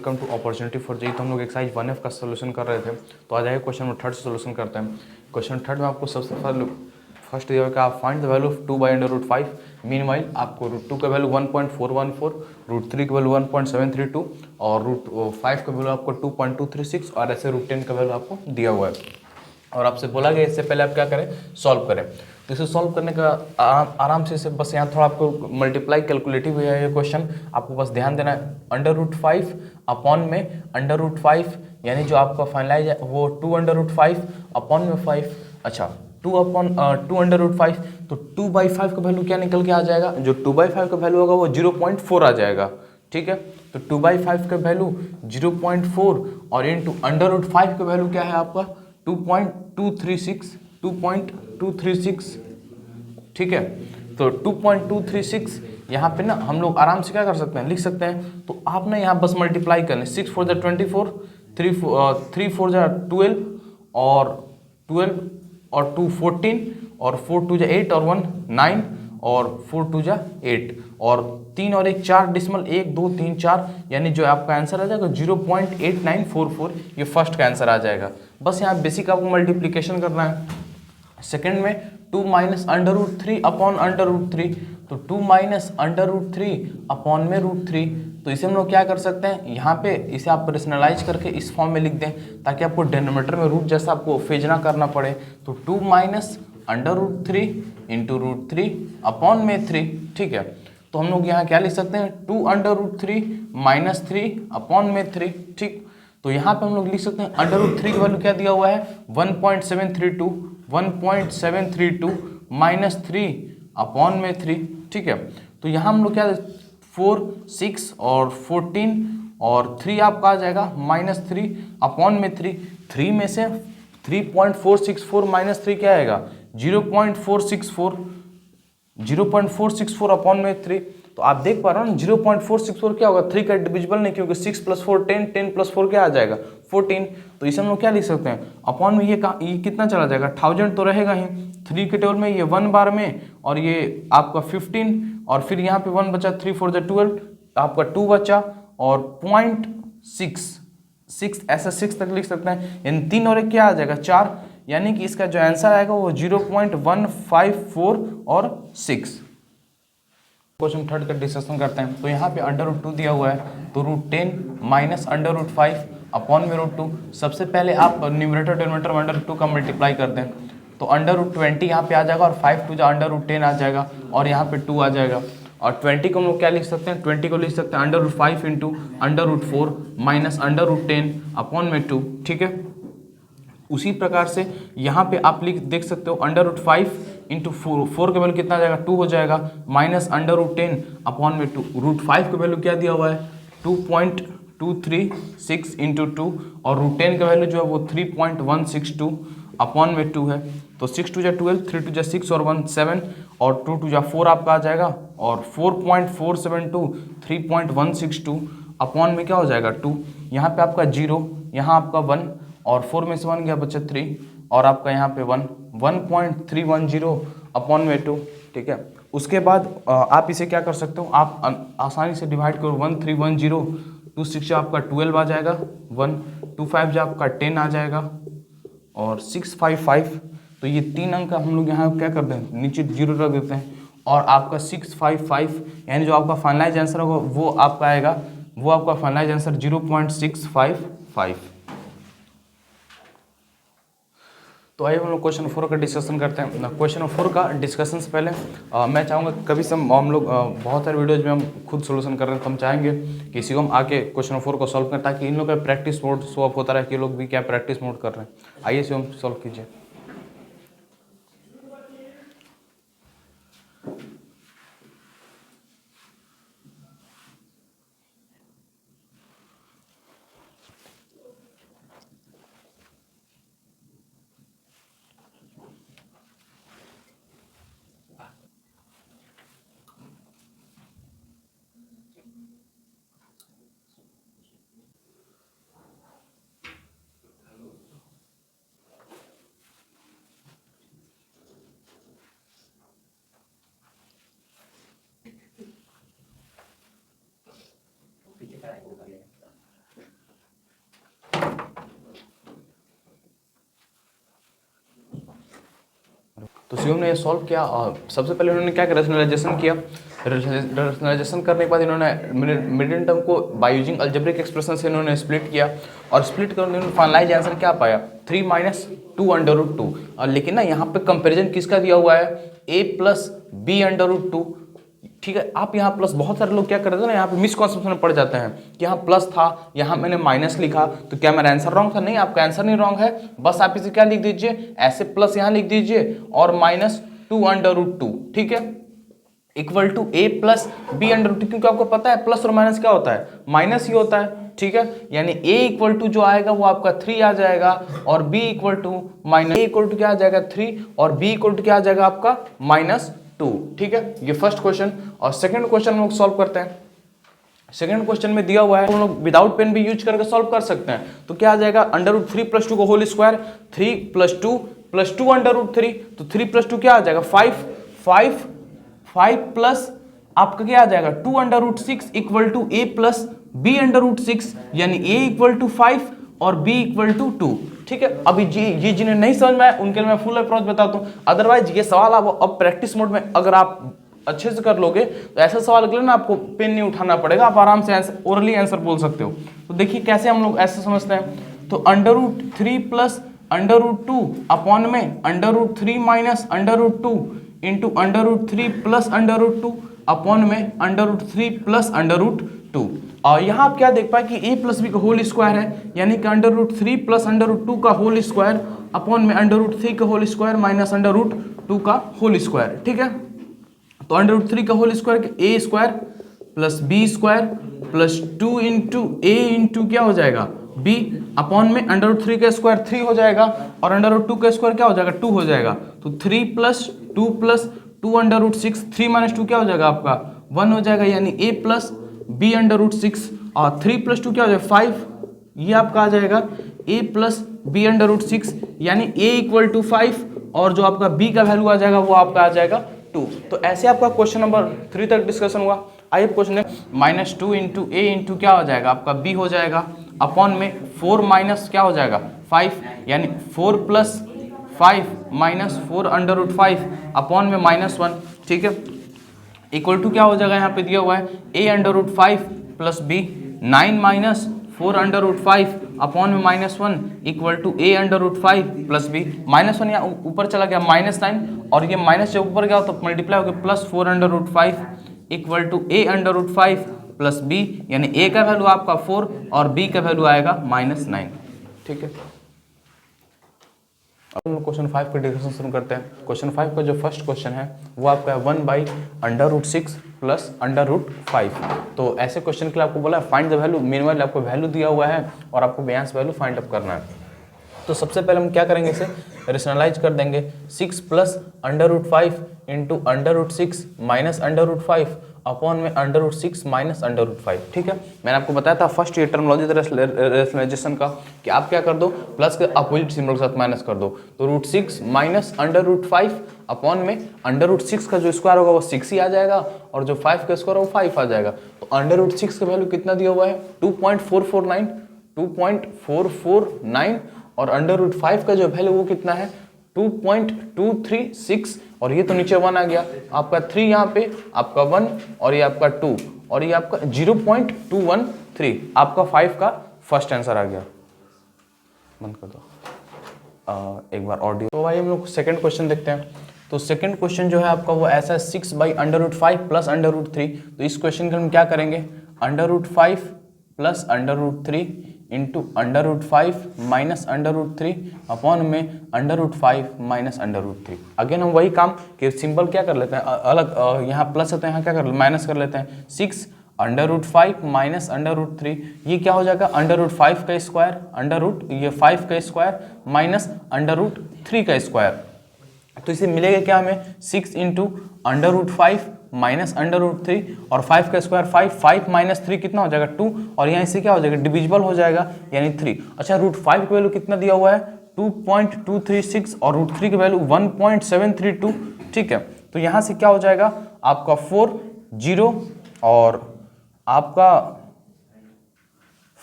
Welcome to opportunity for JE. तो हम लोग एक्सरसाइज 1F का सोल्यूशन कर रहे थे, तो आ जाएगा क्वेश्चन नंबर 3 से सोल्यूशन करते हैं। क्वेश्चन 3 में आपको सबसे पहले फर्स्ट दिया हुआ आप find the value of 2 by under root 5। Meanwhile आपको रूट 2 का वैल्यू 1.414, रूट 3 का वैल्यू 1.732 और रूट 5 का वैल्यू आपको 2.236 और ऐसे रूट 10 का वैल्यू आपको दिया हुआ है। और आपसे बोला गया इससे पहले आप क्या करें, सॉल्व करें। तो इसे सॉल्व करने का आराम से इसे बस यहाँ थोड़ा आपको मल्टीप्लाई कैलकुलेटिव है ये क्वेश्चन, आपको बस ध्यान देना है। अंडर रूट 5 अपॉन में अंडर रूट 5 यानी जो आपका फाइनलाइज है वो 2 अंडर रूट 5 अपॉन में 5। अच्छा 2 अंडर रूट 5, तो 2/5 का वैल्यू क्या निकल के आ जाएगा, जो 2/5 का वैल्यू होगा वो 0.4 आ जाएगा। ठीक है, तो 2/5 का वैल्यू 0.4 और इंटू अंडर रूट 5 का वैल्यू क्या है आपका 2.236। ठीक है, तो 2.236 यहाँ पे ना हम लोग आराम से क्या कर सकते हैं, लिख सकते हैं। तो आप ना यहाँ बस मल्टीप्लाई करें, 6 4 जा 24, 3 4 जा 12 और 12 और 2 14 और 4 2 जा 8 और 1 9 और 4 2 जा 8 और 3 और 1 4 डिसमल 1 2 3 4, यानी जो आपका आंसर आ जाएगा 0.8944, ये फर्स्ट का आंसर आ जाएगा। बस यहाँ बेसिक आपको मल्टीप्लिकेशन करना है। सेकंड में 2 minus under root 3 upon under root 3, तो 2 माइनस अंडर रूट 3 अपॉन में रूट 3। तो इसे हम लोग क्या कर सकते हैं, यहाँ पे इसे आप पर्सनलाइज करके इस फॉर्म में लिख दें ताकि आपको डिनोमिनेटर में रूट जैसा आपको फेज ना करना पड़े। तो 2 minus under root 3 into root 3 upon में 3। ठीक है, तो हम लोग यहाँ क्या लिख सकते हैं, 2 अंडर रूट 3 माइनस 3 अपॉन में 3। ठीक, तो यहाँ पे हम लोग लिख सकते हैं अंडर रूट 3 की वैल्यू क्या दिया हुआ है 1.732 माइनस 3 अपॉन में 3। ठीक है, तो यहाँ हम लोग क्या 4 6 और 14 और 3 आपका आ जाएगा माइनस 3 अपॉन में 3। 3 में से 3.464 माइनस 3 क्या आएगा 0.464 अपॉन में 3। तो आप देख पा रहे हो ना 0.464 क्या होगा, 3 का डिविजिबल नहीं, क्योंकि 6 + 4 10, 10 + 4 क्या आ जाएगा 14। तो इसे हम लोग क्या लिख सकते हैं अपॉन में ये कितना चला जाएगा 1000 तो रहेगा ही, 3 के टेबल में ये 1 बार में और ये आपका 15 और फिर यहाँ पे 1 बचा, 3 4 12 आपका 2 बचा और 0.6 ऐसा 6 तक लिख सकते हैं। इन 3 और 1 क्या आ जाएगा 4, यानी कि इसका जो आंसर आएगा वो 0.154 और 6। क्वेश्चन 3 का डिस्कशन करते हैं। तो यहाँ पे अंडर रूट 2 दिया हुआ है, तो root 10 minus under root 5 upon में रूट 2। सबसे पहले आप न्यूमरेटर डिनोमिनेटर में अंडर रूट 2 का मल्टीप्लाई कर दें, तो अंडर रूट 20 यहाँ पे आ जाएगा और 5 2 जा अंडर रूट 10 आ जाएगा और यहाँ पे 2 आ जाएगा। और 20 को हम लोग क्या लिख सकते हैं, 20 को लिख सकते हैं under root 5 into under root 4 minus under root 10 upon में 2। ठीक है, उसी प्रकार से यहाँ पे आप देख सकते हो अंडर रूट 5 इंटू 4 का वैल्यू कितना आ जाएगा 2 हो जाएगा, माइनस अंडर रूट 10 अपॉन में 2। रूट 5 का वैल्यू क्या दिया हुआ है 2.236 इंटू 2 और रूट 10 का वैल्यू जो है वो 3.162 अपॉन में 2 है। तो 6 2 जा 12, 3 2 जा 6 और 1 7 और 2 2 जा 4 आपका आ जाएगा और 4.472 3.162 अपॉन में क्या हो जाएगा 2। यहाँ पे आपका 0, यहाँ आपका 1 और 4 में से 1 गया बचा 3 और आपका यहाँ पे 1.310 अपॉन में 2। ठीक है, उसके बाद आप इसे क्या कर सकते हो, आप आसानी से डिवाइड करो 1310, 2 6 आपका 12 आ जाएगा, 1 2 5 जो आपका 10 आ जाएगा और 655। तो ये 3 अंक हम लोग यहाँ क्या करते हैं नीचे 0 रख देते हैं और आपका 655 यानी जो आपका फाइनलाइज आंसर होगा वो आपका आएगा, वो आपका फाइनलाइज आंसर 0.655। तो आइए हम लोग क्वेश्चन 4 का डिस्कशन करते हैं। क्वेश्चन 4 का डिस्कशन से पहले मैं चाहूँगा कभी से हम लोग बहुत सारे वीडियोज में हम खुद सोल्यूशन कर रहे हैं, तो हम चाहेंगे कि इसी को हम आके क्वेश्चन 4 को सॉल्व करें ताकि इन लोग का प्रैक्टिस मोड शो अप होता रहे कि लोग भी क्या प्रैक्टिस मोड कर रहे हैं। आइए इसे हम सॉल्व कीजिए। तो शिवम ने ये सॉल्व किया और सबसे पहले उन्होंने क्या किया, रेशनलाइजेशन किया। रेशनलाइजेशन करने के बाद इन्होंने मिडिल टर्म को बाय यूजिंग अलजेब्रिक एक्सप्रेशन से इन्होंने स्प्लिट किया और स्प्लिट करके उन्होंने फाइनलाइज आंसर क्या पाया, 3 माइनस 2 अंडर रूट 2। और लेकिन ना यहाँ पे कंपेरिजन किसका दिया हुआ है, a plus b under root 2। ठीक है, आप यहाँ प्लस, बहुत सारे लोग क्या करते हैं ना, यहाँ पे मिसकॉन्सेप्शन में पड़ जाते हैं कि यहाँ प्लस था, यहाँ मैंने माइनस लिखा, तो क्या मेरा आंसर रॉन्ग था? नहीं, आपका आंसर नहीं रॉन्ग है। बस आप इसे क्या लिख दीजिए, ऐसे प्लस यहाँ लिख दीजिए और माइनस 2 अंडर रूट 2, ठीक है, equal to a plus b under root 2। क्योंकि आपको पता है प्लस और माइनस क्या होता है, माइनस ही होता है। ठीक है, यानी a इक्वल टू जो आएगा वो आपका 3 आ जाएगा और b equal to minus, a equal to क्या आ जाएगा 3 और b इक्वल टू क्या आ जाएगा आपका -2। ठीक है, ये फर्स्ट क्वेश्चन। और सेकंड क्वेश्चन हम लोग सॉल्व करते हैं। सेकंड क्वेश्चन में दिया हुआ है, हम लोग विदाउट पेन भी यूज करके सॉल्व कर सकते हैं। तो क्या आ जाएगा, अंडर रूट 3 प्लस 2 का whole square, 3 plus 2 plus 2 under root 3, तो 3 प्लस 2 क्या आ जाएगा 5 प्लस आपका क्या आ जाएगा 2 under root 6 equal to a plus b under root 6, यानी a इक्वल टू 5 और b इक्वल टू 2। ठीक है, अभी ये जिन्हें नहीं समझ में आया उनके लिए मैं फुल अप्रोच बताता हूँ। अदरवाइज ये सवाल आप अब प्रैक्टिस मोड में अगर आप अच्छे से कर लोगे तो ऐसा सवाल के लिए ना आपको पेन नहीं उठाना पड़ेगा, आप आराम से आंसर ओरली आंसर बोल सकते हो। तो देखिए कैसे हम लोग ऐसे समझते हैं। तो under root 3 plus under root 2 upon में under root 3 minus under root 2 into under root 3 plus under root 2 upon में under root 3 plus under root 2। और यहाँ आप क्या देख पाए कि a प्लस बी का होल स्क्वायर है, यानी कि under root 3 plus under root 2 का होल स्क्वायर अपॉन में अंडर रूट 3 का whole square minus under root 2 का होल स्क्वायर। ठीक है, तो अंडर रूट 3 का whole square a square plus b square plus 2 into a into क्या हो जाएगा b अपॉन में अंडर रूट 3 का स्क्वायर 3 हो जाएगा और अंडर रूट 2 का स्क्वायर क्या हो जाएगा 2 हो जाएगा। तो 3 प्लस 2 अंडर रूट 6, 3 माइनस 2 क्या हो जाएगा आपका 1 हो जाएगा, यानी a plus b under root 6 और 3 प्लस 2 क्या हो जाएगा 5, ये आपका आ जाएगा a plus b under root 6, यानी a इक्वल टू 5 और जो आपका b का वैल्यू आ जाएगा वो आपका आ जाएगा 2। तो ऐसे आपका क्वेश्चन नंबर 3 तक डिस्कशन हुआ। आइए क्वेश्चन -2 इंटू a इंटू क्या हो जाएगा आपका b हो जाएगा अपॉन में 4 माइनस क्या हो जाएगा 5, यानी 4 plus 5 minus 4 under root 5 upon में -1। ठीक है, इक्वल टू क्या हो जाएगा, यहाँ पे दिया हुआ है a under root 5 plus b, 9 minus 4 under root 5 upon में -1 equal to a under root 5 plus b। -1 यहाँ ऊपर चला गया -9 और ये माइनस जब ऊपर गया तो मल्टीप्लाई हो गया plus 4 under root 5 equal to a under root 5 plus b, यानी a का वैल्यू आपका 4 और b का वैल्यू आएगा -9। ठीक है, अब हम लोग क्वेश्चन 5 पर डिस्कशन शुरू करते हैं। क्वेश्चन 5 का जो फर्स्ट क्वेश्चन है वो आपका है 1/√6 प्लस √5। तो ऐसे क्वेश्चन के लिए आपको बोला है फाइंड द वैल्यू, मेनवाइल आपको वैल्यू दिया हुआ है और आपको बेयस वैल्यू फाइंड अप करना है। तो सबसे पहले हम क्या करेंगे, इसे रेशनलाइज कर देंगे। 6 प्लस √5 इंटू √6 माइनस √5 अपॉन में √6 माइनस √5। ठीक है, मैंने आपको बताया था फर्स्ट ये टर्मोलॉजी रेशनलाइजेशन का कि आप क्या कर दो, प्लस के अपोजिट सिंबल के साथ माइनस कर दो। तो √6 माइनस √5 अपॉन में √6 का जो स्क्वायर होगा वो 6 ही आ जाएगा और जो 5 का स्क्वायर होगा वो 5 आ जाएगा। तो √6 का वैल्यू कितना दिया हुआ है 2.449 और √5 का जो वैल्यू वो कितना है 2.236 और ये तो नीचे 1 आ गया आपका 3, यहाँ पे आपका 1 और ये आपका 2 और ये आपका 0.213, आपका 5 का फर्स्ट आंसर आ गया। बंद कर दो एक बार ऑडियो। तो भाई हम लोग सेकंड क्वेश्चन देखते हैं। तो सेकंड क्वेश्चन जो है आपका वो ऐसा है 6/√5 प्लस √3। तो इस क्वेश्चन के हम क्या करेंगे, √5 प्लस √3 इंटू √5 माइनस √3 अपॉन में √5 माइनस √3। अगेन हम वही काम कि सिंबल क्या कर लेते हैं अलग, यहाँ प्लस होता है यहाँ क्या कर माइनस कर लेते हैं। 6 √5 माइनस √3, ये क्या हो जाएगा √5 का स्क्वायर ये 5 का स्क्वायर माइनस √3 का स्क्वायर। तो इसे मिलेगा क्या हमें 6 इंटू √5 माइनस √3 और 5 का स्क्वायर 5 माइनस 3 कितना हो जाएगा 2 और यहाँ इससे क्या हो जाएगा डिविजिबल हो जाएगा यानी 3। अच्छा √5 का वैल्यू कितना दिया हुआ है 2.236 और √3 की वैल्यू 1.732। ठीक है, तो यहाँ से क्या हो जाएगा आपका 4 0 और आपका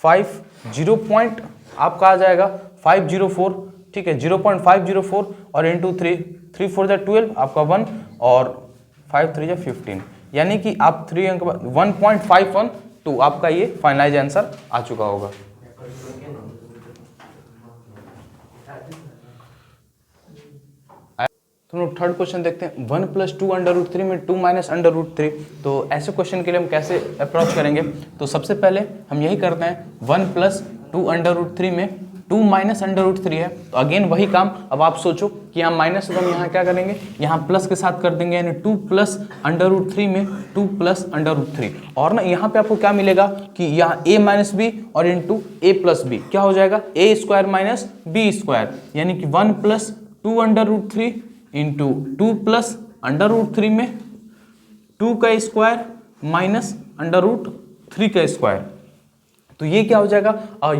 5 0 पॉइंट आपका आ जाएगा 504। ठीक है, 0.504 और इंटू 3, 3 4 जा 12 आपका 1 और 5 3 जा 15, यानी कि आप 3 अंक 1.512 आपका ये फाइनलाइज आंसर आ चुका होगा। तो हम लोग थर्ड क्वेश्चन देखते हैं। 1 + 2 √3 में 2 - √3, तो ऐसे क्वेश्चन के लिए हम कैसे अप्रोच करेंगे? तो सबसे पहले हम यही करते हैं, 1 + 2 √3 में 2 - √3 है, तो अगेन वही काम। अब आप सोचो कि यहाँ माइनस, तो हम यहाँ क्या करेंगे, यहाँ प्लस के साथ कर देंगे, यानी 2 + √3 में 2 + √3, और ना यहाँ पे आपको क्या मिलेगा कि यहाँ a - b और इंटू a + b क्या हो जाएगा, a² - b², यानी कि 1 + 2 √3 इंटू 2 + √3 में 2 का स्क्वायर माइनस √3 का स्क्वायर, तो ये क्या हो जाएगा,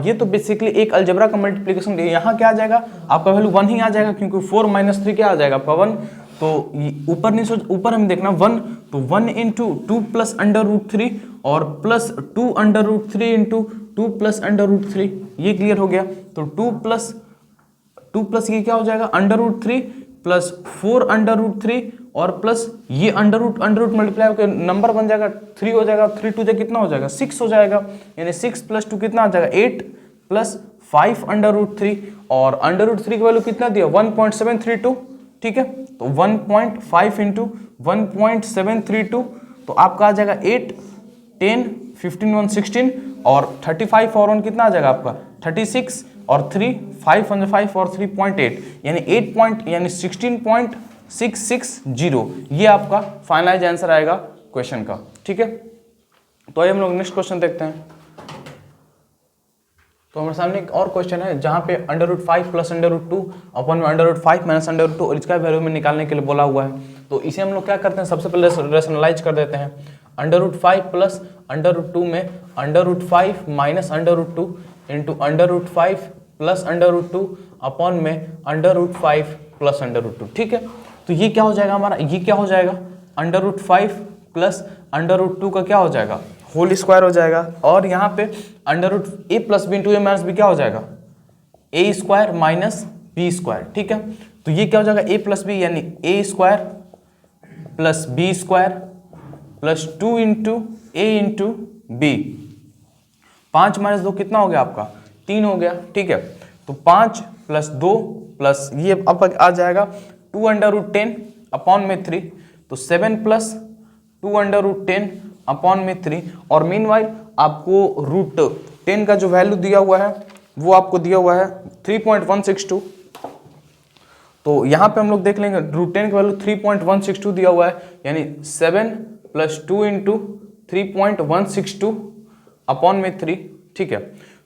ये तो बेसिकली एक अलजेब्रा का मल्टीप्लिकेशन। यहाँ क्या आ जाएगा, आपका वैल्यू 1 ही आ जाएगा, क्योंकि 4 - 3 क्या आ जाएगा आपका 1, तो ऊपर नहीं सोच, ऊपर हम देखना 1, तो 1 इंटू 2 + √3 और प्लस 2 √3 इंटू 2 + √3, ये क्लियर हो गया। तो 2 प्लस ये क्या हो जाएगा, √3 प्लस 4 √3 और प्लस ये अंडर रूट मल्टीप्लाई होकर नंबर बन जाएगा 3 हो जाएगा, 3 2 कितना हो जाएगा 6 हो जाएगा, यानी 6 + 2 कितना आ जाएगा 8 प्लस 5 √3 और √3 की वैल्यू कितना दिया 1.732, ठीक है, तो 1.5 इंटू 1.732, तो आपका आ जाएगा 8 10 15 1 16 और 35 और 1 कितना आ जाएगा आपका 36 और 3 5 on 5 और 3.8 यानी 8 यानी 16.660, ये आपका फाइनलाइज आंसर आएगा क्वेश्चन का, ठीक है। तो आइए हम लोग नेक्स्ट क्वेश्चन देखते हैं। तो हमारे सामने एक और क्वेश्चन है जहाँ पे √5 + √2 अपन में √5 - √2 और इसका वैल्यू में निकालने के लिए बोला हुआ है। तो इसे हम लोग क्या करते हैं, सबसे पहले रेशनलाइज कर देते हैं। √5 + √2 में √5 - √2 इंटू √5 + √2 अपॉन में √5 + √2, ठीक है। तो ये क्या हो जाएगा हमारा, ये क्या हो जाएगा √5 + √2 का क्या हो जाएगा होल स्क्वायर हो जाएगा, और यहाँ पे √a + b into a - b क्या हो जाएगा a² - b², ठीक है। तो ये क्या हो जाएगा a + b यानी a² + b² plus 2 into a into b, 5 - 2 कितना हो गया आपका 3 हो गया, ठीक है। तो 5 + 2 प्लस ये अब आ जाएगा 2 √10 अपॉन में 3, तो 7 + 2 √10 अपॉन में 3, और मीनवाइल आपको √10 का जो वैल्यू दिया हुआ है वो आपको दिया हुआ है 3.162। तो यहाँ पे हम लोग देख लेंगे √10 का वैल्यू 3.162 दिया हुआ है, यानी 7 + 2 इंटू 3.162 अपॉन में 3, ठीक है।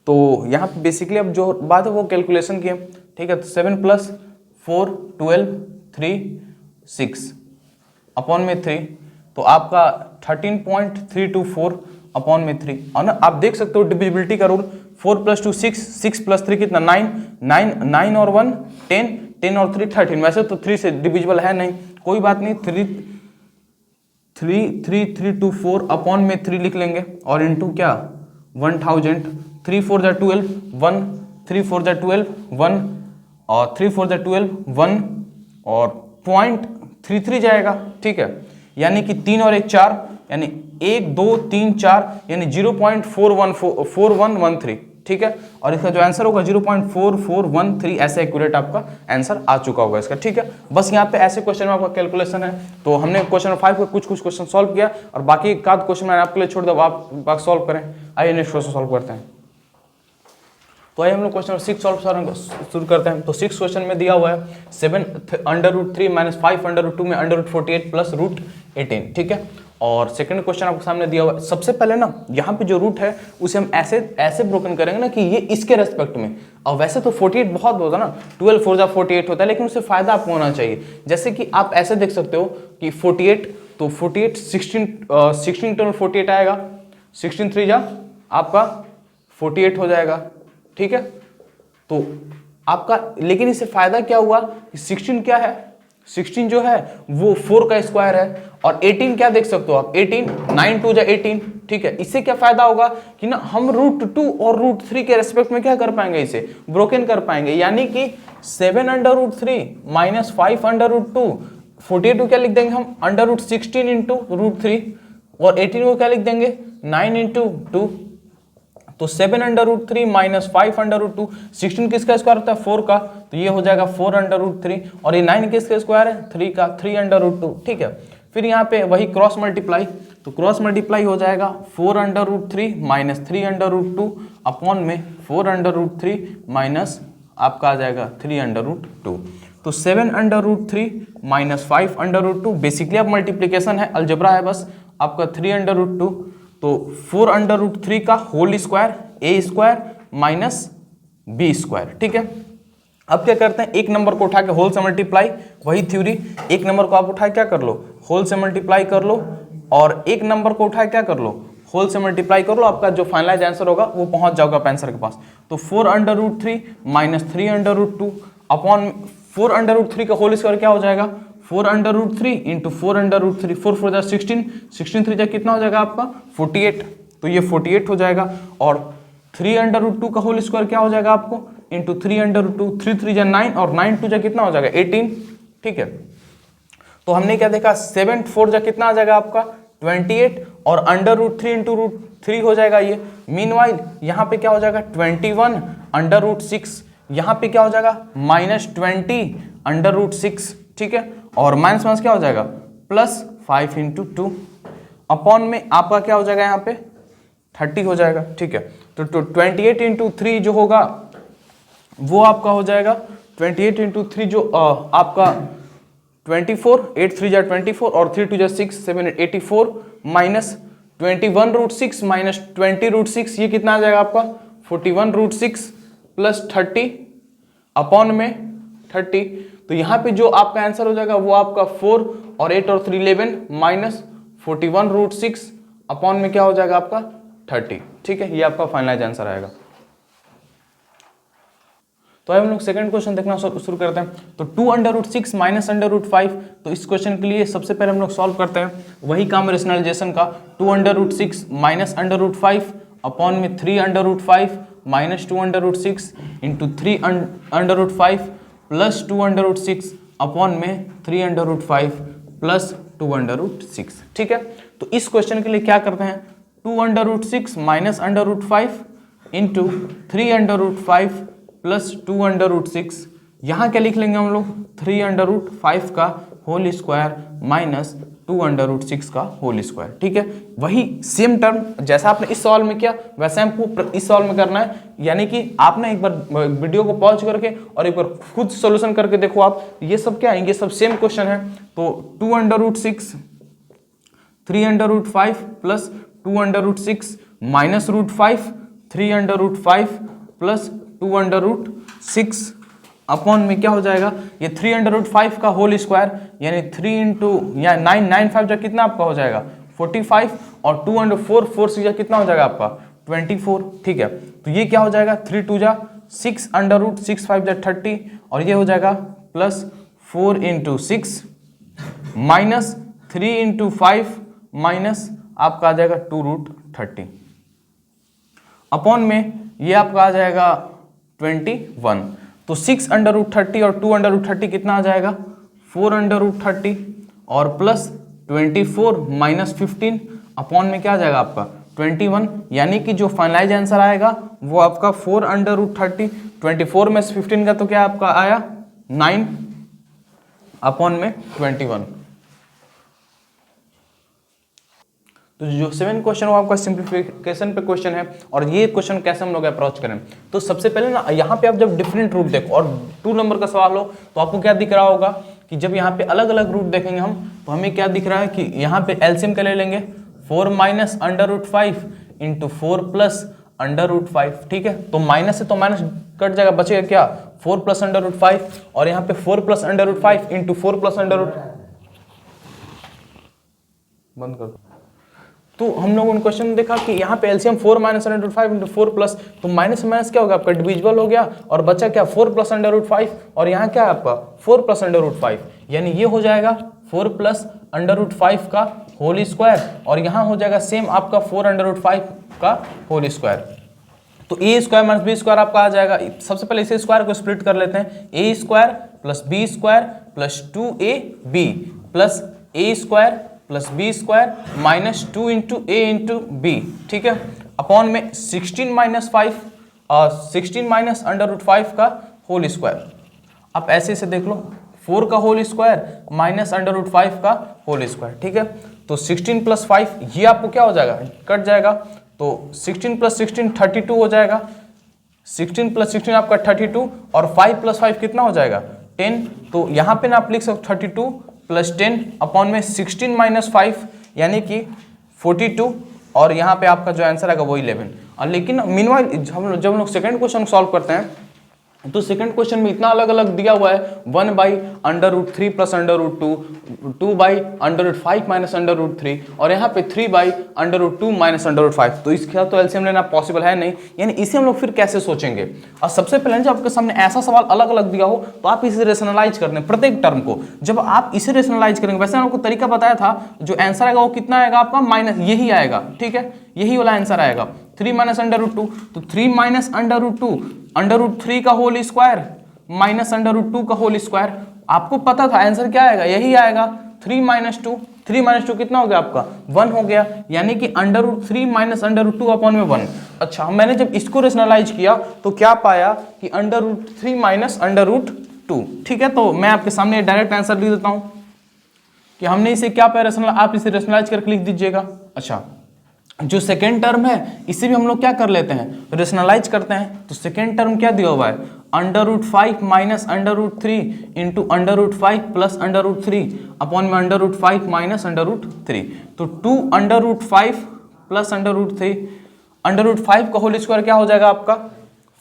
तो यहाँ पे बेसिकली अब जो बात है वो कैलकुलेशन की है, ठीक है। तो 7 + 4 12 3 6 अपॉन में 3, तो आपका 13.324 अपॉन में 3, और ना आप देख सकते हो डिविजिबिलिटी का रूल 4 + 2 6 6 + 3 कितना 9 और 1 10 10 और 3 13, वैसे तो 3 से डिविजिबल है नहीं, कोई बात नहीं, 3.324 अपॉन में 3 लिख लेंगे और इंटू क्या 1000, 3 4 जा 12 1 3 4 जा 12 1 और 3 4 जा 12 1 और 0.33 जाएगा, ठीक है, यानी कि 3 और 1 4, यानी 1 2 3 4 यानी 0.4113, ठीक है। और इसका जो आंसर होगा 0.4413, ऐसे एक्यूरेट आपका आंसर आ चुका होगा इसका, ठीक है। बस यहाँ पे ऐसे क्वेश्चन में आपका कैलकुलेशन है। तो हमने क्वेश्चन 5 का कुछ क्वेश्चन सॉल्व किया और बाकी एक आध क्वेश्चन मैंने आपके लिए छोड़ दिया, आप सॉल्व करें। आइए नेक्स्ट क्वेश्चन सॉल्व करते हैं। तो आइए हम लोग क्वेश्चन 6 सॉल्व शुरू करते हैं। तो 6 क्वेश्चन में दिया हुआ है 7 √3 - 5 √2 में √48 प्लस √18, ठीक है। और सेकंड क्वेश्चन आपके सामने दिया हुआ है। सबसे पहले ना यहाँ पे जो रूट है उसे हम ऐसे ब्रोकन करेंगे ना कि ये इसके रेस्पेक्ट में, और वैसे तो 48 बहुत होता है ना, 12 4 जा 48 होता है, लेकिन उससे फायदा आपको होना चाहिए। जैसे कि आप ऐसे देख सकते हो कि 48, तो 48 16 टोटल 48 आएगा, 16 3 जा आपका 48 हो जाएगा, ठीक है। तो आपका लेकिन इससे फायदा क्या हुआ कि 16 क्या है, 16 जो है वो 4 का स्क्वायर है, और 18 क्या देख सकते हो आप, 18, 9 2 जा 18, ठीक है। इससे क्या फायदा होगा कि ना हम √2 और √3 के रेस्पेक्ट में क्या कर पाएंगे, इसे ब्रोकन कर पाएंगे, यानी कि 7√3 माइनस 5√2, 48 को क्या लिख देंगे हम √16 इंटू √3, और 18 को क्या लिख देंगे 9 इंटू 2, तो 7√3 माइनस 5√2, 16 किसका स्क्वायर होता है 4 का, तो ये हो जाएगा 4√3, और ये 9 किसका स्क्वायर है 3 का, 3√2, ठीक है। फिर यहाँ पे वही क्रॉस मल्टीप्लाई, तो क्रॉस मल्टीप्लाई हो जाएगा 4√3 माइनस 3√2 अपॉन में 4√3 माइनस आपका आ जाएगा 3√2, तो 7√3 माइनस 5√2, बेसिकली अब मल्टीप्लीकेशन है, अलजेब्रा है बस, आपका 3√2, तो 4√3 का होल स्क्वायर ए स्क्वायर माइनस बी स्क्वायर, ठीक है। अब क्या करते हैं, एक नंबर को उठा के होल से मल्टीप्लाई, वही थ्योरी, एक नंबर को आप उठा क्या कर लो होल से मल्टीप्लाई कर लो, और एक नंबर को उठा क्या कर लो होल से मल्टीप्लाई कर लो, आपका जो फाइनलाइज आंसर होगा वो पहुंच जाओगे आप आंसर के पास। तो 4√3 माइनस 3√2 अपॉन 4√3 का होल स्क्वायर क्या हो जाएगा 4√3 इंटू 4√3, 4 4 जा 16, 16 3 जा कितना हो जाएगा आपका 48, तो ये 48 हो जाएगा, और 3√2 का होल स्क्वायर क्या हो जाएगा आपको इंटू 3√2, 3 3 जा 9, और 9 2 जा कितना हो जाएगा 18, ठीक है। तो हमने क्या देखा 7 4 जा कितना आ जाएगा आपका 28, और √3 इंटू √3 हो जाएगा ये। मीनवाइल यहाँ पे क्या हो जाएगा 21 √6, यहाँ पे क्या हो जाएगा -20 √6, ठीक है, और माइनस माइनस क्या हो जाएगा +5 इंटू 2 अपॉन में आपका क्या हो जाएगा यहाँ पे 30 हो जाएगा, ठीक है। तो 28 इंटू 3 जो होगा वो आपका हो जाएगा 28 इंटू 3 जो आपका 24, 8 3 जा 24, और 3 2 जा 6 7 84, माइनस 21√6 माइनस 20√6, ये कितना आ जाएगा आपका 41√6 प्लस 30 अपॉन में 30, तो यहाँ पे जो आपका आंसर हो जाएगा वो आपका 4 और 8 और 3 11 माइनस 41√6 अपॉन में क्या हो जाएगा आपका 30, ठीक है, ये आपका फाइनलाइज आंसर आएगा। तो हम लोग सेकंड क्वेश्चन देखना शुरू करते हैं। तो 2√6 माइनस √5, तो इस क्वेश्चन के लिए सबसे पहले हम लोग सॉल्व करते हैं वही काम रेशनलाइजेशन का, 2√6 माइनस √5 अपॉन में 3√5 माइनस 2√6 इंटू 3√5 प्लस 2√6 अपॉन में 3√5 प्लस 2√6, ठीक है। तो इस क्वेश्चन के लिए क्या करते हैं 2√6 माइनस √5 इंटू 3√5 प्लस 2√6, यहाँ क्या लिख लेंगे हम लोग 3√5 का होल स्क्वायर माइनस 2√6 का होल स्क्वायर, ठीक है। वही सेम टर्म जैसा आपने इस सवाल में किया वैसे हमको इस सवाल में करना है, यानी कि आपने एक बार वीडियो को पॉज करके और एक बार खुद सॉल्यूशन करके देखो आप, ये सब क्या है, ये सब सेम क्वेश्चन है। तो 2√6 3√5 प्लस 2√6 माइनस √5 3√5 प्लस 2√6 अपॉन में क्या हो जाएगा ये 3√5 का होल स्क्वायर, यानी 3 इंटू या 9 9 5 जा कितना आपका हो जाएगा 45, और 2 4 6 जा कितना हो जाएगा आपका 24, ठीक है। तो ये क्या हो जाएगा 3 2 जा 6 √6 5 जा 30, और ये हो जाएगा plus 4 into 6 minus 3 into 5 minus आपका आ जाएगा 2√30 अपॉन में ये आपका आ जाएगा 21। तो 6√30 और 2√30 कितना आ जाएगा 4√30, और प्लस 24 माइनस 15 अपॉन में क्या आ जाएगा आपका 21, यानी कि जो फाइनलाइज आंसर आएगा वो आपका 4√30, 24 में से 15 का तो क्या आपका आया 9 अपॉन में 21। तो जो 7 क्वेश्चन वो आपका सिंप्लीफिकेशन पे क्वेश्चन है, और ये क्वेश्चन कैसे हम लोग अप्रोच करें। तो सबसे पहले ना यहाँ पे आप जब डिफरेंट रूट देखो और 2 नंबर का सवाल हो तो आपको क्या दिख रहा होगा कि जब यहाँ पे अलग अलग रूट देखेंगे हम तो हमें क्या दिख रहा है कि यहाँ पे एलसीएम का ले लेंगे 4 माइनस √5 इंटू 4 प्लस √5, ठीक है। तो माइनस से तो माइनस कट जाएगा, बचेगा क्या 4 प्लस √5, और यहाँ पे 4 प्लस √5 इंटू 4 प्लस बंद कर। तो हम लोगों ने क्वेश्चन देखा कि यहाँ पे एलसीएम 4 माइनस √5 इंटू 4 प्लस, तो माइनस माइनस क्या होगा आपका डिविजिबल हो गया, और बचा क्या 4 प्लस √5, और यहाँ क्या है आपका 4 प्लस √5, यानी ये हो जाएगा 4 प्लस √5 का होल स्क्वायर, और यहाँ हो जाएगा सेम आपका 4√5 का होल स्क्वायर। तो ए स्क्वायर माइनस बी स्क्वायर आपका आ जाएगा। सबसे पहले इसे स्क्वायर को स्प्लिट कर लेते हैं, A square plus B square plus 2ab plus A square plus B square minus 2 into A into B, ठीक है, अपॉन में 16 माइनस 5 और 16 माइनस √5 का होल स्क्वायर। आप ऐसे से देख लो, 4 का होल स्क्वायर माइनस √5 का होल स्क्वायर, ठीक है। तो 16 प्लस 5 ये आपको क्या हो जाएगा, कट जाएगा, तो 16 प्लस 16 32 हो जाएगा, 16 प्लस 16 आपका 32 और 5 प्लस 5 कितना हो जाएगा 10। तो यहाँ पे ना आप लिख सकते 32 प्लस 10 अपॉन में 16 माइनस 5 यानी कि 42, और यहाँ पे आपका जो आंसर आएगा वो 11। और लेकिन मीनवाइल जब हम लोग सेकंड क्वेश्चन सॉल्व करते हैं तो सेकंड क्वेश्चन में इतना अलग अलग दिया हुआ है, 1/√3 प्लस √2, 2/√5 माइनस √3 और यहाँ पे 3/√2 माइनस √5। तो इसका तो एलसीएम लेना पॉसिबल है नहीं, यानी इसे हम लोग फिर कैसे सोचेंगे। और सबसे पहले जब आपके सामने ऐसा सवाल अलग अलग दिया हो तो आप इसे रेशनलाइज कर दें प्रत्येक टर्म को। जब आप इसे रेशनलाइज करेंगे, वैसे आपको तरीका बताया था, जो आंसर आएगा वो कितना आएगा आपका माइनस, यही आएगा, ठीक है, यही वाला आंसर आएगा 3 माइनस √2। तो 3 माइनस √2 √3 का होल स्क्वायर माइनस √2 का होल स्क्वायर। आपको पता था आंसर क्या आएगा, यही आएगा 3 माइनस 2। 3 माइनस 2 कितना हो गया आपका 1 हो गया, यानी कि √3 माइनस √2 अपॉन में 1। अच्छा, मैंने जब इसको रेशनलाइज किया तो क्या पाया कि √3 माइनस √2, ठीक है। तो मैं आपके सामने डायरेक्ट आंसर लिख देता हूं कि हमने इसे क्या पाया रेशनलाइज, आप इसे रेशनलाइज करके लिख दीजिएगा। अच्छा, जो सेकेंड टर्म है इसे भी हम लोग क्या कर लेते हैं, रेशनलाइज करते हैं। तो सेकेंड टर्म क्या दिया हुआ है, √5 माइनस √3 इंटू √5 प्लस √3 अपॉन में √5 माइनस √3। तो 2√5 प्लस √3, √5 का होल स्क्वायर क्या हो जाएगा आपका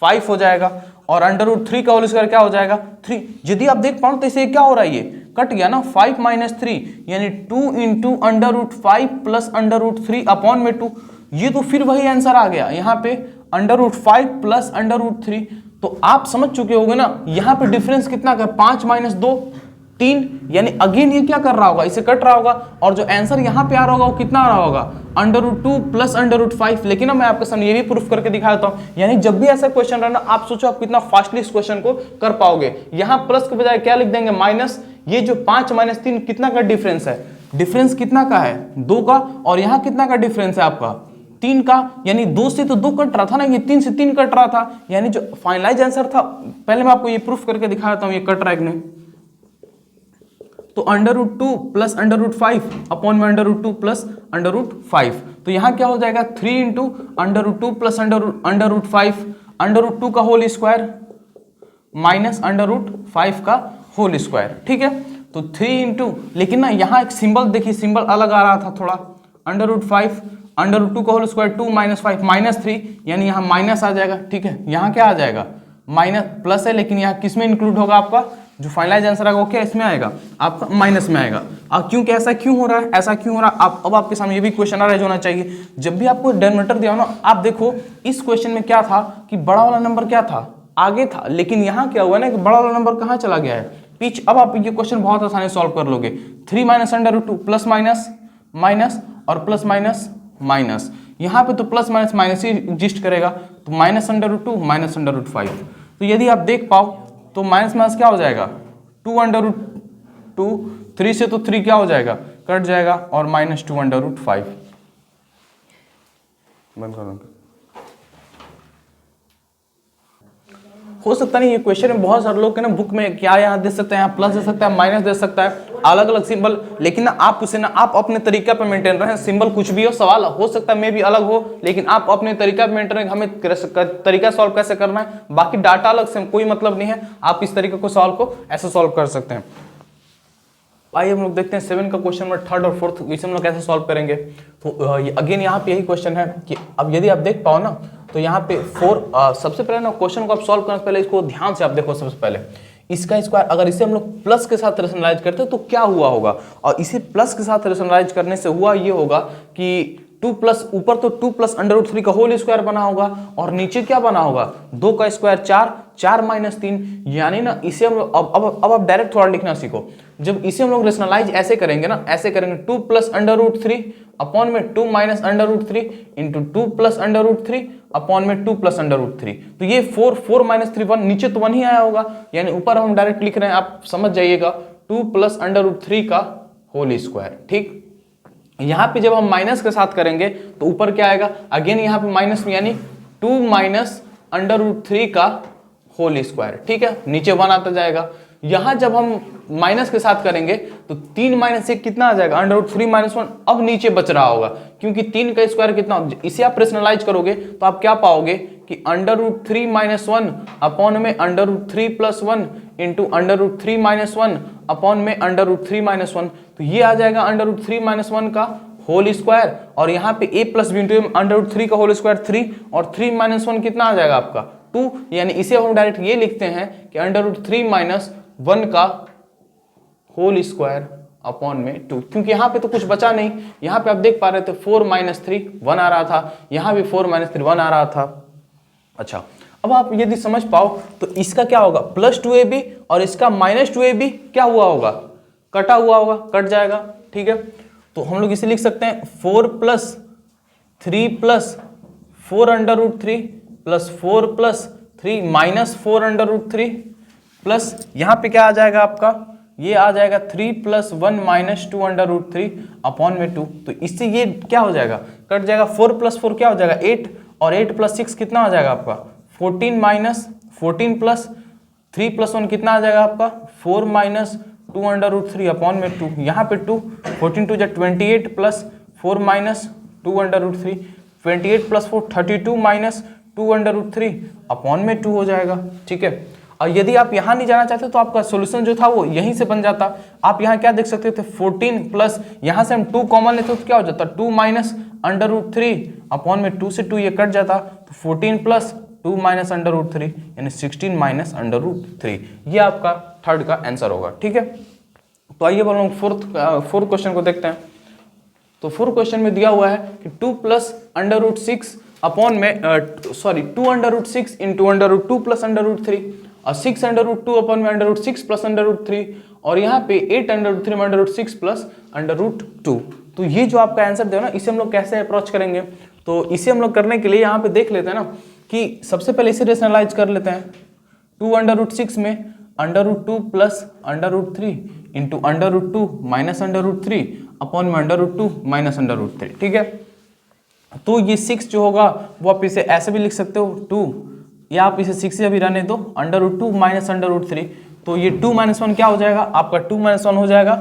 5 हो जाएगा, और √3 का होल स्क्वायर क्या हो जाएगा 3। यदि आप देख पाओ तो इसे क्या हो रहा है, ये कट गया ना, 5 माइनस 3 यानी 2 इंटू √5 प्लस √3 अपॉन में 2। ये तो फिर वही आंसर आ गया यहाँ पे √5 प्लस √3। तो आप समझ चुके होंगे ना, यहाँ पे डिफरेंस कितना कर, 5 माइनस 2 3, यानी अगेन ये क्या कर रहा होगा, इसे कट रहा होगा, और जो आंसर यहाँ पे आ रहा होगा वो कितना आ रहा होगा √2 प्लस √5। लेकिन ना मैं आपके सामने ये भी प्रूफ करके दिखा देता हूँ, यानी जब भी ऐसा क्वेश्चन रहना आप सोचो आप कितना फास्टली इस क्वेश्चन को कर पाओगे। यहाँ प्लस के बजाय क्या लिख देंगे माइनस, ये जो 5 माइनस 3 कितना का डिफरेंस है, डिफरेंस कितना का है 2 का, और यहाँ कितना का डिफरेंस है आपका 3 का, यानी 2 से तो 2 कट रहा था ना, ये 3 से 3 कट रहा था, यानी जो फाइनलाइज आंसर था, पहले मैं आपको ये प्रूफ करके दिखा देता हूँ ये कट रहा है कि नहीं। तो √2 प्लस √5 अपॉन में √2 प्लस √5। तो यहाँ क्या हो जाएगा 3 इंटू √2 प्लस √5, √2 का होल स्क्वायर माइनस √5 का होल स्क्वायर, ठीक है। तो 3 इंटू, लेकिन ना यहाँ एक सिंबल देखिए, सिंबल अलग आ रहा था थोड़ा, √5 √2 का होल स्क्वायर 2 माइनस 5 माइनस 3, यानी यहाँ माइनस आ जाएगा, ठीक है। यहाँ क्या आ जाएगा माइनस, प्लस है लेकिन यहाँ किस में इंक्लूड होगा आपका जो फाइनलाइज आंसर आएगा वो क्या इसमें आएगा आपका माइनस में आएगा। अब क्योंकि ऐसा क्यों हो रहा है, ऐसा क्यों हो रहा है, आप अब आपके सामने ये भी क्वेश्चन अराइज होना चाहिए। जब भी आपको डिनोमिनेटर दिया हो ना, आप देखो इस क्वेश्चन में क्या था कि बड़ा वाला नंबर क्या था आगे था, लेकिन यहाँ क्या हुआ ना कि बड़ा वाला नंबर कहाँ चला गया है पीछे। अब आप ये क्वेश्चन बहुत आसानी से सॉल्व कर लोगे। 3 माइनस √2 प्लस माइनस माइनस और प्लस माइनस माइनस, यहाँ पे तो प्लस माइनस माइनस ही एग्जिस्ट करेगा, तो माइनस √2 माइनस √5। तो यदि आप देख पाओ तो माइनस माइनस क्या हो जाएगा 2 √2, 3 से तो 3 क्या हो जाएगा कट जाएगा, और माइनस 2 √5। बंद कर दो। हो सकता नहीं ये क्वेश्चन में बहुत सारे लोग के ना बुक में क्या यहाँ दे सकते हैं, यहाँ प्लस दे सकता है, माइनस दे सकता है, अलग अलग सिंबल, लेकिन ना आप उसे ना आप अपने तरीका पे मेंटेन रखें। सिंबल कुछ भी हो, सवाल हो सकता है मे भी अलग हो, लेकिन आप अपने तरीका पे मेंटेन रखें, हमें तरीका सॉल्व कैसे करना है, बाकी डाटा अलग से कोई मतलब नहीं है, आप इस तरीके को सॉल्व को ऐसे सॉल्व कर सकते हैं। आइए हम लोग देखते हैं 7 का क्वेश्चन नंबर 3rd और 4th, इसे हम लोग कैसे सॉल्व करेंगे। तो अगेन यहाँ पे यही क्वेश्चन है कि अब यदि आप देख पाओ ना तो यहाँ पे 4 सबसे पहले ना क्वेश्चन को आप सॉल्व करने से पहले इसको ध्यान से आप देखो। सबसे पहले इसका स्क्वायर अगर इसे हम लोग प्लस के साथ रेशनलाइज करते तो क्या हुआ होगा, और इसे प्लस के साथ रेशनलाइज करने से हुआ ये होगा कि 2 प्लस ऊपर तो 2 प्लस अंडर रूट 3 का होल स्क्वायर बना होगा और नीचे क्या बना होगा 2 का स्क्वायर 4, 4 माइनस 3, यानी ना इसे हम लोग अब आप डायरेक्ट थोड़ा लिखना सीखो। जब इसे हम लोग रेशनलाइज ऐसे करेंगे ना, ऐसे करेंगे 2 प्लस अंडर रूट 3 अपॉन में 2 minus under root 3 into 2 plus under root 3 upon में 2 प्लस अंडर रूट 3। तो ये 4 माइनस 3 1, नीचे तो 1 ही आया होगा, यानी ऊपर हम डायरेक्ट लिख रहे हैं, आप समझ जाइएगा 2 प्लस अंडर रूट 3 का होल स्क्वायर। ठीक, यहां पे जब हम माइनस के साथ करेंगे तो ऊपर क्या आएगा, अगेन यहां पे माइनस में, यानी 2 माइनस अंडर रूट 3 का होल स्क्वायर। ठीक है, नीचे 1 आता जाएगा। यहां जब हम माइनस के साथ करेंगे तो 3 माइनस 1 कितना आ जाएगा, अंडर रूट 3 माइनस 1। अब नीचे बच रहा होगा क्योंकि 3 का स्क्वायर कितना, इसे आप रेशनलाइज करोगे तो आप क्या पाओगे कि अंडर रूट 3 माइनस 1 अपॉन में under root 3 plus 1 into under root 3 minus 1 upon में अंडर रूट 3 माइनस 1। तो ये आ जाएगा अंडर रूट 3 माइनस 1 का होल स्क्वायर, और यहाँ पे a plus b into under root 3 का होल स्क्वायर 3, और 3 माइनस 1 कितना आ जाएगा आपका 2, यानी इसे हम डायरेक्ट ये लिखते हैं कि अंडर रूट 3 माइनस 1 का होल स्क्वायर अपॉन में 2, क्योंकि यहाँ पे तो कुछ बचा नहीं। यहाँ पे आप देख पा रहे थे 4 माइनस 3 1 आ रहा था, यहाँ भी 4 माइनस 3 1 आ रहा था। अच्छा, अब आप यदि समझ पाओ तो इसका क्या होगा प्लस 2ab और इसका माइनस 2ab क्या हुआ होगा, कटा हुआ होगा, कट जाएगा। ठीक है, तो हम लोग इसे लिख सकते हैं 4 plus 3 plus 4 under root 3 plus 4 plus 3 minus 4 under root 3 plus यहाँ पे क्या आ जाएगा आपका, ये आ जाएगा 3 plus 1 minus 2 under root 3 upon में 2। तो इससे ये क्या हो जाएगा, कट जाएगा। 4 प्लस 4 क्या हो जाएगा 8, और 8 प्लस 6 कितना आ जाएगा आपका 14 माइनस 14 प्लस 3 प्लस 1 कितना आ जाएगा आपका 4 माइनस 2 अंडर रूट 3 अपॉन में 2। यहाँ पे 2 14 2 जा 28 plus 4 minus 2 under root 3, 28 plus 4 32 minus 2 under root 3 upon में 2 हो जाएगा। ठीक है, और यदि आप यहाँ नहीं जाना चाहते तो आपका सॉल्यूशन जो था वो यहीं से बन जाता। आप यहाँ क्या देख सकते थे 14 प्लस, यहाँ से हम 2 कॉमन लेते तो क्या हो जाता 2 माइनस अंडर रूट 3 अपॉन में 2 से 2 ये कट जाता, तो 14 प्लस 2 माइनस अंडर रूट 3 यानी 16 माइनस अंडर रूट 3। ये आपका थर्ड का आंसर होगा। ठीक है, तो आइए बोलो फोर्थ क्वेश्चन को देखते हैं। तो फोर्थ क्वेश्चन में दिया हुआ है कि 2 प्लस अंडर रूट 6 अपॉन में 2 under root 6 into under root 2 plus under root 3 और 6 अंडर रूट 2 अपॉन में under root 6 plus under root 3, और यहाँ पे 8 अंडर रूट 3 में under root 6 plus under root 2। तो ये जो आपका आंसर दे ना, इसे हम लोग कैसे अप्रोच करेंगे, तो इसे हम लोग करने के लिए यहाँ पे देख लेते हैं ना कि सबसे पहले इसे रेशनलाइज कर लेते हैं। 2 अंडर रूट 6 में under root 2 plus under root 3 into under root 2 minus under root 3 upon में under root 2 minus under root 3। ठीक है, तो ये 6 जो होगा वो आप इसे ऐसे भी लिख सकते हो 2, या आप इसे 6 से अभी रहने दो under root 2 minus under root 3। तो ये 2 माइनस 1 क्या हो जाएगा आपका 2 माइनस 1 हो जाएगा,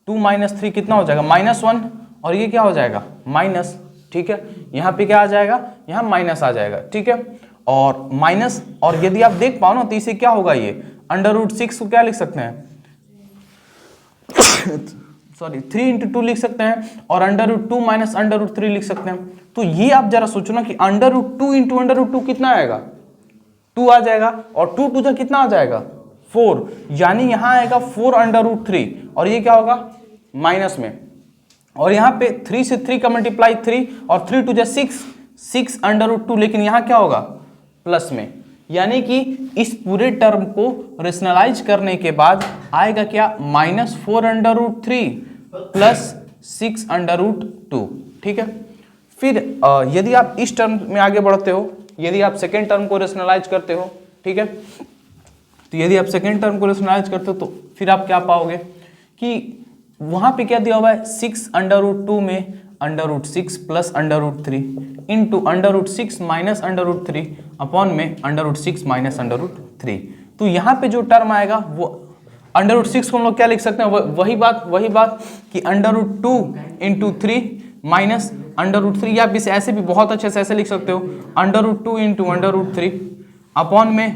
2 माइनस 3 कितना हो जाएगा -1, और ये क्या हो जाएगा माइनस। ठीक है, यहाँ पे क्या आ जाएगा, यहाँ माइनस आ जाएगा। ठीक है, और माइनस, और यदि आप देख पाओ ना तो इसे क्या होगा, ये अंडर रूट 6 को क्या लिख सकते हैं सॉरी 3 इंटू 2 लिख सकते हैं, और under root 2 minus under root 3 लिख सकते हैं। तो ये आप जरा सोचो ना कि under root 2 into under root 2 कितना आएगा 2 आ जाएगा, और 2 2 कितना आ जाएगा 4, यानी यहाँ आएगा 4 अंडर रूट 3, और ये क्या होगा माइनस में, और यहाँ पे 3 से 3 का मल्टीप्लाई 3 और 3 2 6 अंडर रूट 2, लेकिन यहाँ क्या होगा प्लस में, यानी कि इस पूरे टर्म को रेशनलाइज करने के बाद आएगा क्या -4 under root 3 plus 6 under root 2। ठीक है, फिर यदि आप इस टर्म में आगे बढ़ते हो, यदि आप सेकेंड टर्म को रेशनलाइज करते हो, ठीक है, तो यदि आप सेकेंड टर्म को रेशनलाइज करते हो तो फिर आप क्या पाओगे कि वहां पे क्या दिया हुआ है 6 अंडर रूट 2 में under root 6 plus under root 3 into under root 6 minus under root 3 upon में under root 6 minus under root 3। तो यहाँ पे जो टर्म आएगा वो अंडर रूट 6 को हम लोग क्या लिख सकते हैं, वही बात कि under root 2 into 3 minus under root 3, या आप इसे ऐसे भी बहुत अच्छे से ऐसे लिख सकते हो under root 2 into under root 3 upon में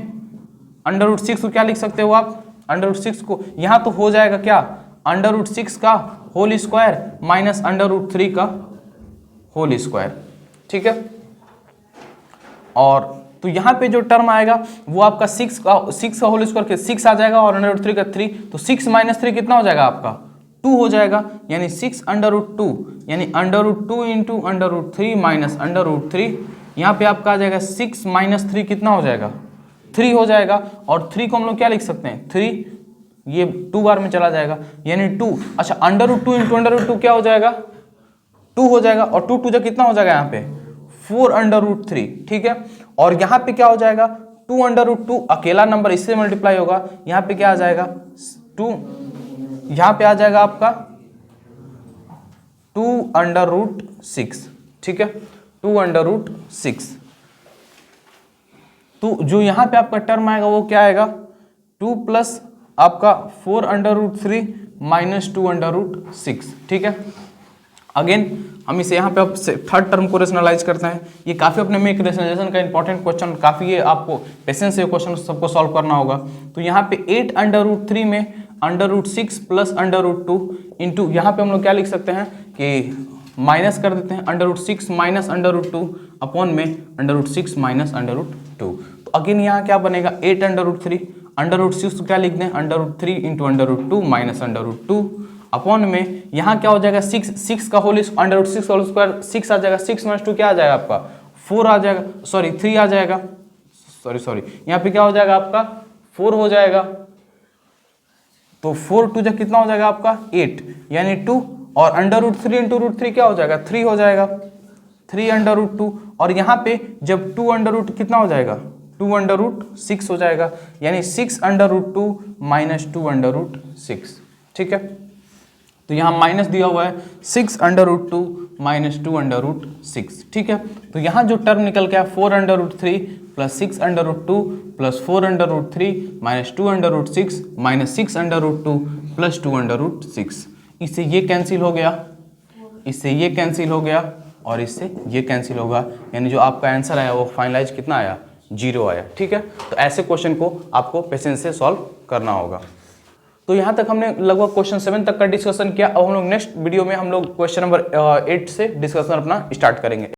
अंडर रूट 6 को क्या लिख सकते हो आप, अंडर रूट 6 को यहाँ तो हो जाएगा क्या अंडर रूट 6 का whole square minus under root 3 का होल स्क्वायर। ठीक है, और तो यहाँ पे जो टर्म आएगा वो आपका 6 का होल स्क्वायर के 6 आ जाएगा, और अंडर रूट 3 का 3, तो 6 माइनस 3 कितना हो जाएगा आपका 2 हो जाएगा, यानी 6 अंडर रूट 2 यानी √2 इंटू √3 माइनस √3, यहाँ पे आपका आ जाएगा 6 माइनस 3 कितना हो जाएगा 3 हो जाएगा। और 3 को हम लोग क्या लिख सकते हैं 3, ये 2 बार में चला जाएगा यानी 2। अच्छा √2 इंटू √2 क्या हो जाएगा 2 हो जाएगा, और 2 2 कितना हो जाएगा यहाँ पे 4 √3, ठीक है। और यहाँ पे क्या हो जाएगा 2 अकेला नंबर इससे मल्टीप्लाई होगा, यहाँ पे क्या आ जाएगा 2, यहाँ पे आ जाएगा आपका 2 √6, ठीक है 2 √6। तो जो यहाँ पे आपका टर्म आएगा वो क्या आएगा 2 प्लस आपका 4 √3 माइनस 2 √6, ठीक है। अगेन हम इसे यहाँ पे अब थर्ड टर्म को रेशनलाइज करते हैं। ये काफ़ी अपने में एक रेशनलाइजेशन का इंपॉर्टेंट क्वेश्चन, काफ़ी ये आपको पेशेंस से क्वेश्चन सबको सॉल्व करना होगा। तो यहाँ पे 8 √3 में √6 प्लस √2 इंटू, यहाँ पे हम लोग क्या लिख सकते हैं कि माइनस कर देते हैं √6 माइनस √2 अपॉन में √6 माइनस √2। तो अगेन यहाँ क्या बनेगा 8 √3, √6 तो क्या लिख दें √3 इंटू √2 माइनस √2 अपॉन में यहाँ क्या हो जाएगा 6 का होल √6 होल स्क्वायर 6 आ जाएगा, 6 माइनस 2 क्या आ जाएगा आपका 4 आ जाएगा, सॉरी 3 आ जाएगा, सॉरी यहाँ पे क्या हो जाएगा आपका 4 हो जाएगा। तो 4 2 जा कितना हो जाएगा आपका 8 यानी 2, और √3 इंटू √3 क्या हो जाएगा 3 हो जाएगा, 3 √2। और यहाँ पे जब 2 कितना हो जाएगा 2 √6 हो जाएगा यानी 6 √2 माइनस 2 √6, ठीक है। तो यहाँ माइनस दिया हुआ है 6 √2 माइनस 2 √6, ठीक है। तो यहाँ जो टर्म निकल गया 4 √3 plus 6 √2 plus 4 √3 minus 2 √6 minus 6 √2 plus 2 √6। इससे ये कैंसिल हो गया, इससे ये कैंसिल हो गया, और इससे ये कैंसिल होगा, यानी जो आपका आंसर आया वो फाइनलाइज कितना आया 0 आया, ठीक है। तो ऐसे क्वेश्चन को आपको पेशेंस से सॉल्व करना होगा। तो यहाँ तक हमने लगभग क्वेश्चन 7 तक का डिस्कशन किया। अब हम लोग नेक्स्ट वीडियो में हम लोग क्वेश्चन नंबर 8 से डिस्कशन अपना स्टार्ट करेंगे।